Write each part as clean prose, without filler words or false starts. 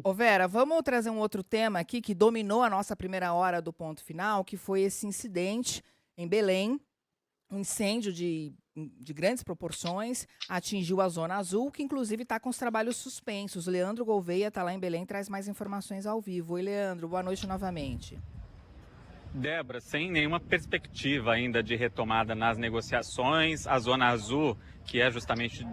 Ô Vera, vamos trazer um outro tema aqui que dominou a nossa primeira hora do ponto final, que foi esse incidente em Belém, um incêndio de grandes proporções, atingiu a Zona Azul, que inclusive está com os trabalhos suspensos. O Leandro Gouveia está lá em Belém, traz mais informações ao vivo. Oi, Leandro, boa noite novamente. Débora, sem nenhuma perspectiva ainda de retomada nas negociações, a Zona Azul, que é justamente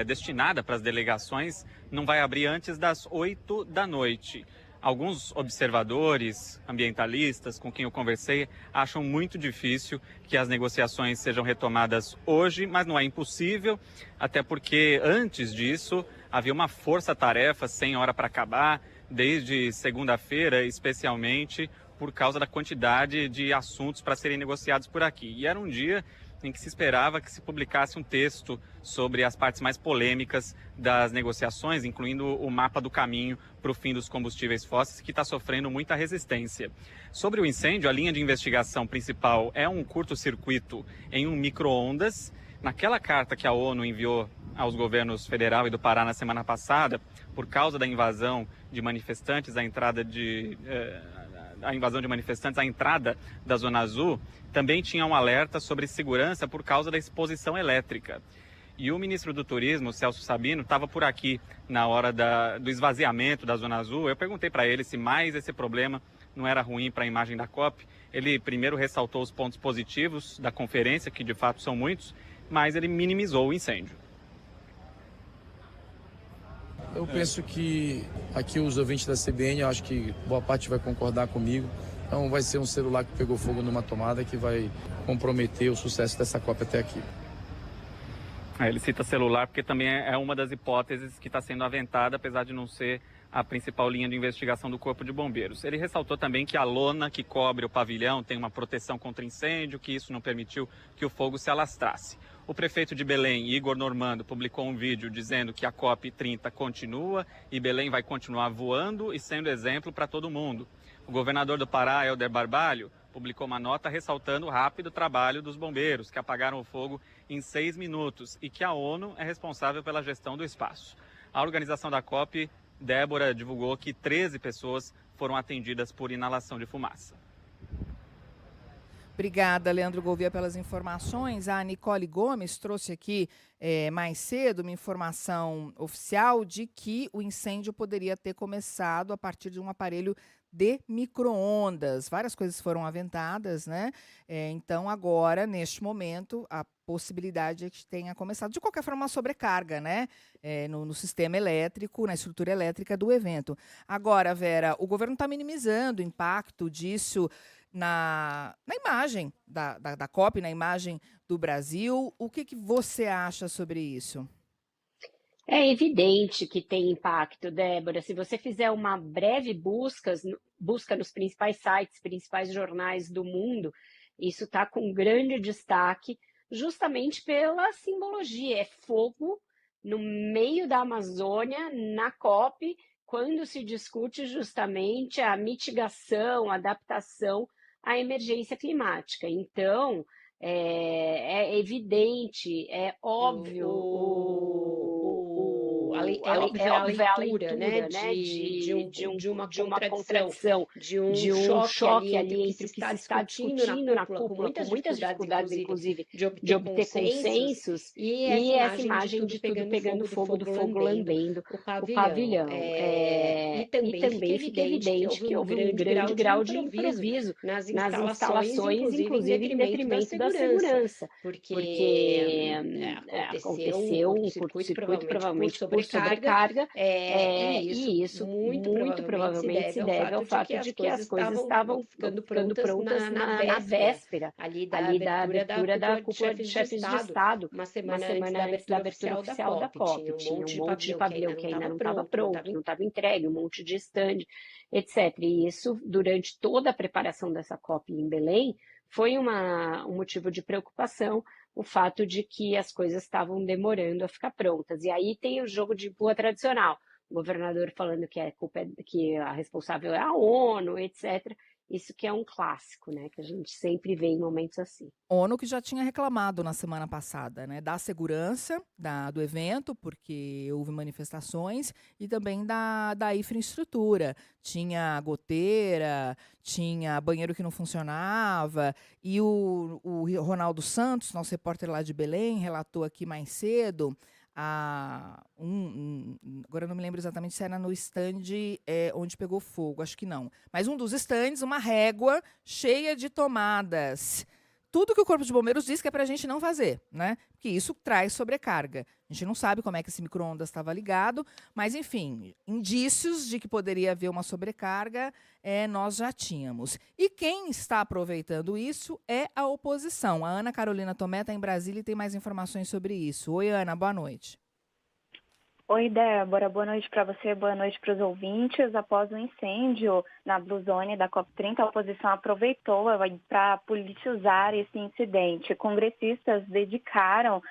destinada para as delegações, não vai abrir antes das 8 da noite. Alguns observadores, ambientalistas com quem eu conversei, acham muito difícil que as negociações sejam retomadas hoje, mas não é impossível, até porque antes disso havia uma força-tarefa sem hora para acabar, desde segunda-feira, especialmente por causa da quantidade de assuntos para serem negociados por aqui. E era um dia em que se esperava que se publicasse um texto sobre as partes mais polêmicas das negociações, incluindo o mapa do caminho para o fim dos combustíveis fósseis, que está sofrendo muita resistência. Sobre o incêndio, a linha de investigação principal é um curto-circuito em um micro-ondas. Naquela carta que a ONU enviou aos governos federal e do Pará na semana passada, por causa da invasão de manifestantes, a invasão de manifestantes à entrada da Zona Azul, também tinha um alerta sobre segurança por causa da exposição elétrica. E o ministro do Turismo, Celso Sabino, estava por aqui na hora do esvaziamento da Zona Azul. Eu perguntei para ele se mais esse problema não era ruim para a imagem da COP. Ele primeiro ressaltou os pontos positivos da conferência, que de fato são muitos, mas ele minimizou o incêndio. Eu penso que aqui os ouvintes da CBN, eu acho que boa parte vai concordar comigo. Então vai ser um celular que pegou fogo numa tomada que vai comprometer o sucesso dessa Copa até aqui. Ele cita celular porque também é uma das hipóteses que está sendo aventada, apesar de não ser a principal linha de investigação do Corpo de Bombeiros. Ele ressaltou também que a lona que cobre o pavilhão tem uma proteção contra incêndio, que isso não permitiu que o fogo se alastrasse. O prefeito de Belém, Igor Normando, publicou um vídeo dizendo que a COP30 continua e Belém vai continuar voando e sendo exemplo para todo mundo. O governador do Pará, Helder Barbalho, publicou uma nota ressaltando o rápido trabalho dos bombeiros, que apagaram o fogo em 6 minutos e que a ONU é responsável pela gestão do espaço. A organização da COP, Débora, divulgou que 13 pessoas foram atendidas por inalação de fumaça. Obrigada, Leandro Gouveia, pelas informações. A Nicole Gomes trouxe aqui mais cedo uma informação oficial de que o incêndio poderia ter começado a partir de um aparelho de micro-ondas. Várias coisas foram aventadas, né? Então, agora, neste momento, a possibilidade é que tenha começado, de qualquer forma, uma sobrecarga, né? No sistema elétrico, na estrutura elétrica do evento. Agora, Vera, o governo está minimizando o impacto disso na imagem da COP, na imagem do Brasil. O que você acha sobre isso? É evidente que tem impacto, Débora. Se você fizer uma breve busca nos principais sites, principais jornais do mundo, isso está com grande destaque, justamente pela simbologia. É fogo no meio da Amazônia, na COP, quando se discute justamente a mitigação, a adaptação à emergência climática. Então, é evidente, é óbvio é óbvia a leitura, né, de uma uma contradição, de de um um choque choque ali ali entre entre o o que que se se está está discutindo na com cúpula, com muitas dificuldades, inclusive, de de obter consensos, consensos, e e essa essa imagem de tudo pegando fogo, do fogo lambendo o o pavilhão. pavilhão. E E também fica também fica evidente que evidente houve que um houve um grande de grau de improviso improviso nas nas instalações, instalações, inclusive em inclusive em detrimento da detrimento da segurança, segurança, porque porque aconteceu um aconteceu um curto-circuito, curto-circuito, provavelmente por provavelmente por sobrecarga, sobrecarga, e isso e isso muito muito provavelmente se provavelmente se deve ao deve ao fato de que fato as de que coisas as coisas estavam estavam ficando ficando prontas prontas na na véspera véspera ali da ali da abertura da abertura da cúpula de cúpula de chefes de chefes de Estado, Estado, uma uma semana antes da semana antes da abertura abertura oficial da oficial da COP. COP. Tinha um Tinha um monte de monte de pavilhão que ainda pavilhão não que ainda estava não estava pronto, não pronto, estava não estava entregue, um monte de stand, etc. E isso, durante toda a preparação dessa COP em Belém, foi um motivo de preocupação, o fato de que as coisas estavam demorando a ficar prontas. E aí tem o jogo de empurra tradicional, o governador falando que que a responsável é a ONU, etc. Isso que é um clássico, né, que a gente sempre vê em momentos assim. ONU que já tinha reclamado na semana passada, né, da segurança do evento, porque houve manifestações, e também da infraestrutura. Tinha goteira, tinha banheiro que não funcionava, e o Ronaldo Santos, nosso repórter lá de Belém, relatou aqui mais cedo, agora eu não me lembro exatamente se era no stand onde pegou fogo, acho que não. Mas um dos stands, uma régua cheia de tomadas. Tudo que o Corpo de Bombeiros diz que é para a gente não fazer, né? Porque isso traz sobrecarga. A gente não sabe como é que esse micro-ondas estava ligado, mas, enfim, indícios de que poderia haver uma sobrecarga nós já tínhamos. E quem está aproveitando isso é a oposição. A Ana Carolina Tomé está em Brasília e tem mais informações sobre isso. Oi, Ana, boa noite. Oi, Débora. Boa noite para você, boa noite para os ouvintes. Após o incêndio na Blue Zone da COP30, a oposição aproveitou para politizar esse incidente. Congressistas decidiram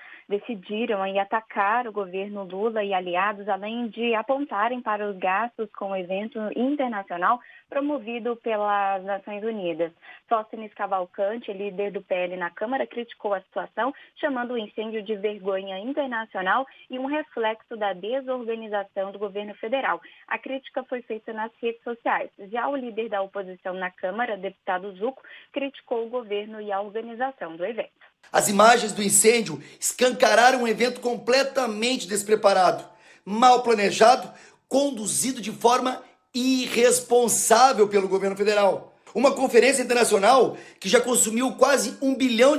atacar o governo Lula e aliados, além de apontarem para os gastos com o evento internacional promovido pelas Nações Unidas. Sóstenes Cavalcante, líder do PL na Câmara, criticou a situação, chamando o incêndio de vergonha internacional e um reflexo da desorganização do governo federal. A crítica foi feita nas redes sociais. Já o líder da oposição na Câmara, deputado Zucco, criticou o governo e a organização do evento. As imagens do incêndio escancararam um evento completamente despreparado, mal planejado, conduzido de forma irresponsável pelo governo federal. Uma conferência internacional que já consumiu quase R$1 bilhão,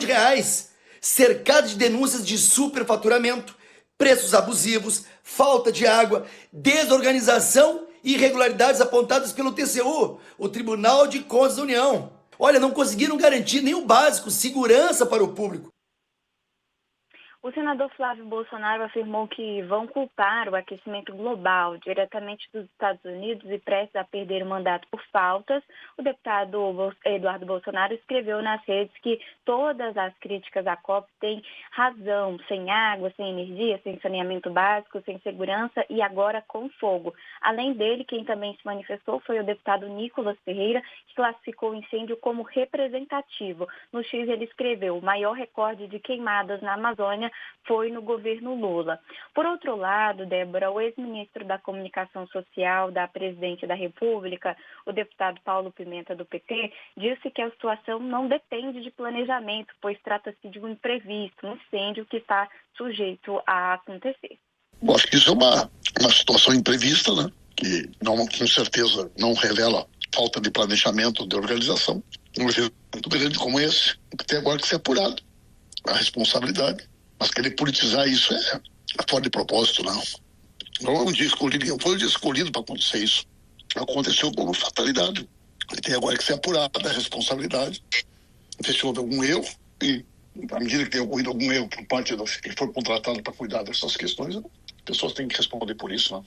cercada de denúncias de superfaturamento, preços abusivos, falta de água, desorganização e irregularidades apontadas pelo TCU, o Tribunal de Contas da União. Olha, não conseguiram garantir nem o básico, segurança para o público. O senador Flávio Bolsonaro afirmou que vão culpar o aquecimento global diretamente dos Estados Unidos e prestes a perder o mandato por faltas. O deputado Eduardo Bolsonaro escreveu nas redes que todas as críticas à COP têm razão, sem água, sem energia, sem saneamento básico, sem segurança e agora com fogo. Além dele, quem também se manifestou foi o deputado Nicolas Ferreira, que classificou o incêndio como representativo. No X ele escreveu: o maior recorde de queimadas na Amazônia foi no governo Lula. Por outro lado, Débora, o ex-ministro da Comunicação Social da Presidente da República, o deputado Paulo Pimenta, do PT, disse que a situação não depende de planejamento, pois trata-se de um imprevisto, um incêndio que está sujeito a acontecer. Eu acho que isso é uma situação imprevista, né? Que não, com certeza não revela falta de planejamento, de organização. Um evento muito grande como esse, que tem agora que ser apurado. A responsabilidade. Mas querer politizar isso é fora de propósito, não. Não é um dia escolhido, não foi um dia escolhido para acontecer isso. Aconteceu como fatalidade. Ele tem agora que ser apurado a responsabilidade. Não sei se houve algum erro, e à medida que tem ocorrido algum erro por parte dos que foi contratado para cuidar dessas questões, as pessoas têm que responder por isso, não.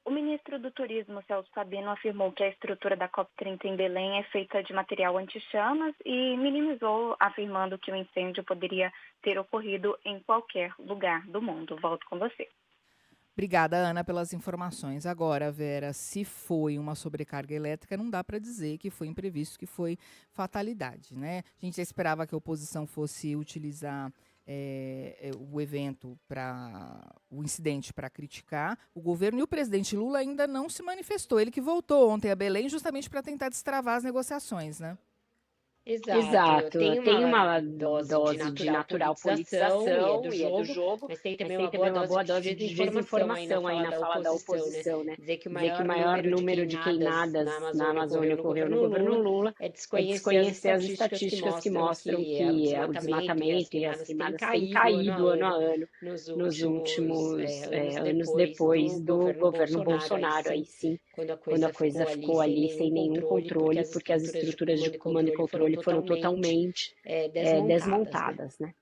O ministro do Turismo, Celso Sabino, afirmou que a estrutura da COP30 em Belém é feita de material anti-chamas e minimizou, afirmando que o incêndio poderia ter ocorrido em qualquer lugar do mundo. Volto com você. Obrigada, Ana, pelas informações. Agora, Vera, se foi uma sobrecarga elétrica, não dá para dizer que foi imprevisto, que foi fatalidade, né? A gente já esperava que a oposição fosse utilizar o evento, o incidente, para criticar o governo, e o presidente Lula ainda não se manifestou. Ele que voltou ontem a Belém justamente para tentar destravar as negociações, né? Exato. Tem uma dose de natural politização e é do jogo, mas tem também uma boa dose de desinformação aí na fala da oposição, né? Dizer que o maior número de queimadas na Amazônia ocorreu no governo Lula é desconhecer as estatísticas que mostram que o desmatamento e as queimadas têm caído ano a ano nos últimos anos depois do governo Bolsonaro, aí sim, quando a coisa ficou ali sem nenhum controle, porque as estruturas de comando e controle foram totalmente desmontadas, né?